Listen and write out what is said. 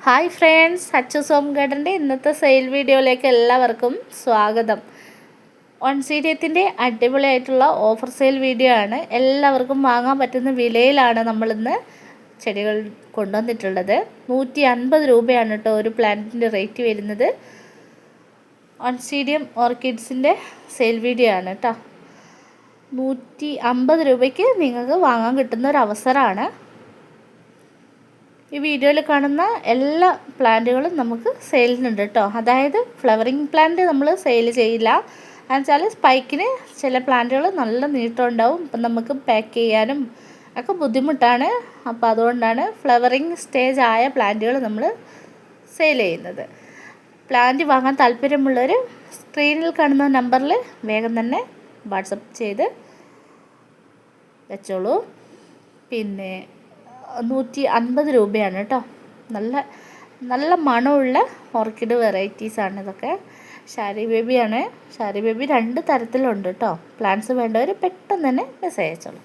Hi friends, Achus home ഗാർഡൻ്റെ ഇന്നത്തെ sale വീഡിയോയിലേക്ക് എല്ലാവർക്കും സ്വാഗതം. ഓൺസീരിയത്തിൻ്റെ അടിപൊളിയായിട്ടുള്ള ഓഫർ സെയിൽ വീഡിയോ ആണ്. എല്ലാവർക്കും വാങ്ങാൻ പറ്റുന്ന വിലയിലാണ് നമ്മളിന്ന് ചെടികൾ കൊണ്ടുവന്നിട്ടുള്ളത്. 150 രൂപയാണ് കേട്ടോ ഒരു പ്ലാന്റിൻ്റെ റേറ്റ് വരുന്നത്. ഓൺസീരിയം ഓർക്കിഡ്സിൻ്റെ സെയിൽ വീഡിയോ ആണ് കേട്ടോ. 150 രൂപയ്ക്ക് നിങ്ങൾക്ക് വാങ്ങാൻ കിട്ടുന്ന ഒരു അവസരമാണ്. ഈ വീഡിയോയിൽ കാണുന്ന എല്ലാ പ്ലാന്റുകളും നമുക്ക് സെയിലിനുണ്ട് കേട്ടോ. അതായത് ഫ്ലവറിങ് പ്ലാന്റ് നമ്മൾ സെയിൽ ചെയ്യില്ല. എന്നുവെച്ചാൽ സ്പൈക്കിന് ചില പ്ലാന്റുകൾ നല്ല നീട്ടം ഉണ്ടാവും. അപ്പം നമുക്ക് പാക്ക് ചെയ്യാനും ഒക്കെ ബുദ്ധിമുട്ടാണ്. അപ്പോൾ അതുകൊണ്ടാണ് ഫ്ലവറിങ് സ്റ്റേജ് ആയ പ്ലാന്റുകൾ നമ്മൾ സെയിൽ ചെയ്യുന്നത്. പ്ലാന്റ് വാങ്ങാൻ താല്പര്യമുള്ളവർ സ്ക്രീനിൽ കാണുന്ന നമ്പറിൽ വേഗം തന്നെ വാട്സപ്പ് ചെയ്ത് വെച്ചോളൂ. പിന്നെ 150 രൂപയാണ് കേട്ടോ. നല്ല നല്ല മണമുള്ള ഓർക്കിഡ് വെറൈറ്റീസാണ് ഇതൊക്കെ. ഷാരി ബേബിയാണ്. ഷാരി ബേബി 2 തരത്തിലുണ്ട് കേട്ടോ. പ്ലാന്റ്സ് വേണ്ടവർ പെട്ടെന്ന് തന്നെ മെസ്സേജ് അയച്ചോളൂ.